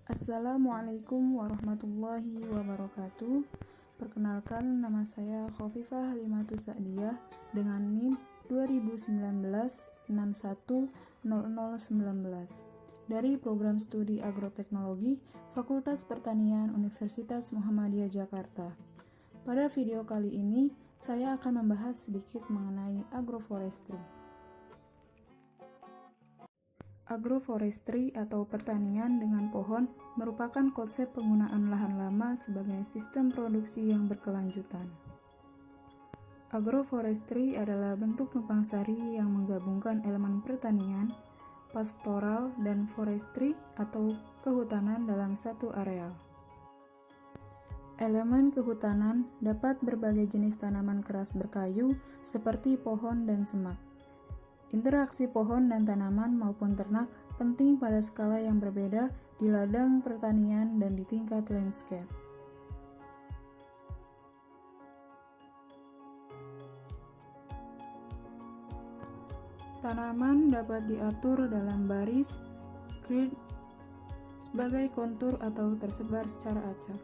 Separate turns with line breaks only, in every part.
Assalamualaikum warahmatullahi wabarakatuh. Perkenalkan, nama saya Khofifah Halimatus Sa'diyah dengan NIM 2019-610019 dari Program Studi Agroteknologi Fakultas Pertanian Universitas Muhammadiyah Jakarta. Pada video kali ini, saya akan membahas sedikit mengenai agroforestry. Agroforestry atau pertanian dengan pohon merupakan konsep penggunaan lahan lama sebagai sistem produksi yang berkelanjutan. Agroforestry adalah bentuk tumpang sari yang menggabungkan elemen pertanian, pastoral, dan forestry atau kehutanan dalam satu areal. Elemen kehutanan dapat berbagai jenis tanaman keras berkayu seperti pohon dan semak. Interaksi pohon dan tanaman maupun ternak penting pada skala yang berbeda di ladang pertanian dan di tingkat landscape. Tanaman dapat diatur dalam baris, grid, sebagai kontur atau tersebar secara acak.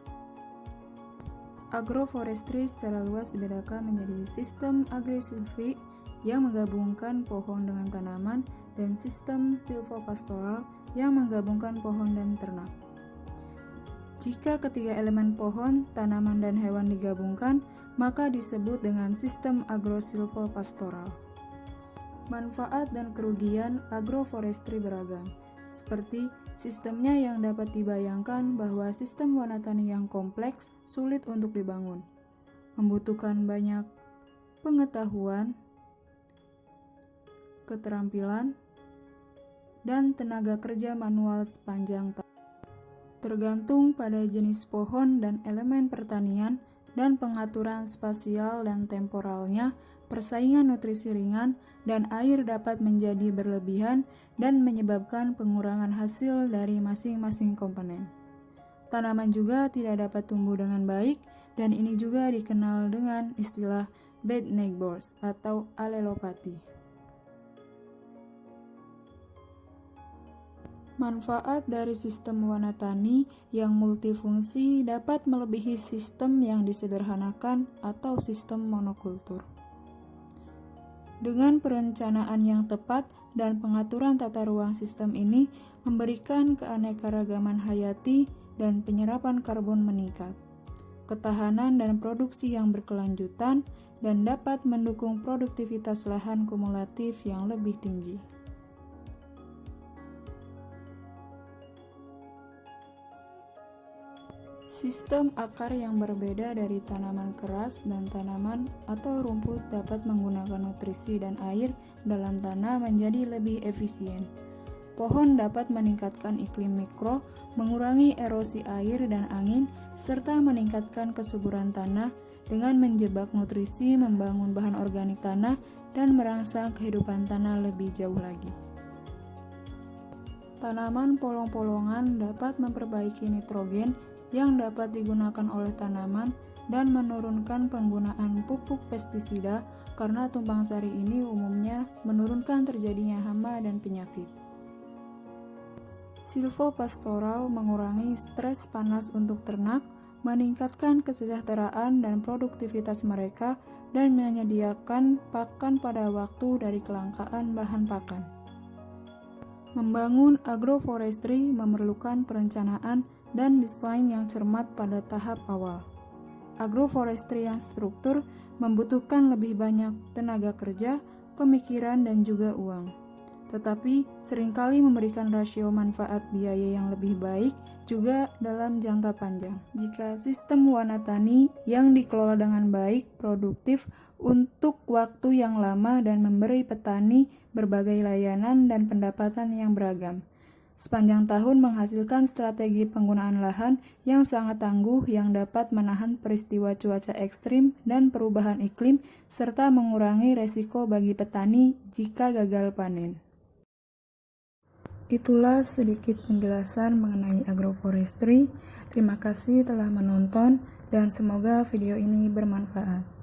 Agroforestry secara luas dibedakan menjadi sistem agri-silvi yang menggabungkan pohon dengan tanaman dan sistem silvopastoral yang menggabungkan pohon dan ternak. Jika ketiga elemen pohon, tanaman, dan hewan digabungkan, maka disebut dengan sistem agrosilvopastoral. Manfaat dan kerugian agroforestry beragam, seperti sistemnya yang dapat dibayangkan bahwa sistem warna tani yang kompleks sulit untuk dibangun, membutuhkan banyak pengetahuan, keterampilan, dan tenaga kerja manual sepanjang tahun. Tergantung pada jenis pohon dan elemen pertanian dan pengaturan spasial dan temporalnya, persaingan nutrisi ringan dan air dapat menjadi berlebihan dan menyebabkan pengurangan hasil dari masing-masing komponen. Tanaman juga tidak dapat tumbuh dengan baik, dan ini juga dikenal dengan istilah bad neighbors atau alelopati. Manfaat dari sistem warna tani yang multifungsi dapat melebihi sistem yang disederhanakan atau sistem monokultur. Dengan perencanaan yang tepat dan pengaturan tata ruang sistem ini memberikan keanekaragaman hayati dan penyerapan karbon meningkat, ketahanan dan produksi yang berkelanjutan, dan dapat mendukung produktivitas lahan kumulatif yang lebih tinggi. Sistem akar yang berbeda dari tanaman keras dan tanaman atau rumput dapat menggunakan nutrisi dan air dalam tanah menjadi lebih efisien. Pohon dapat meningkatkan iklim mikro, mengurangi erosi air dan angin, serta meningkatkan kesuburan tanah dengan menjebak nutrisi, membangun bahan organik tanah, dan merangsang kehidupan tanah lebih jauh lagi. Tanaman polong-polongan dapat memperbaiki nitrogen yang dapat digunakan oleh tanaman dan menurunkan penggunaan pupuk pestisida karena tumpang sari ini umumnya menurunkan terjadinya hama dan penyakit. Silvopastoral mengurangi stres panas untuk ternak, meningkatkan kesejahteraan dan produktivitas mereka, dan menyediakan pakan pada waktu dari kelangkaan bahan pakan. Membangun agroforestry memerlukan perencanaan dan desain yang cermat pada tahap awal. Agroforestry yang struktur membutuhkan lebih banyak tenaga kerja, pemikiran, dan juga uang. Tetapi seringkali memberikan rasio manfaat biaya yang lebih baik juga dalam jangka panjang. Jika sistem warna tani yang dikelola dengan baik, produktif untuk waktu yang lama dan memberi petani berbagai layanan dan pendapatan yang beragam. Sepanjang tahun menghasilkan strategi penggunaan lahan yang sangat tangguh yang dapat menahan peristiwa cuaca ekstrim dan perubahan iklim, serta mengurangi resiko bagi petani jika gagal panen. Itulah sedikit penjelasan mengenai agroforestry. Terima kasih telah menonton dan semoga video ini bermanfaat.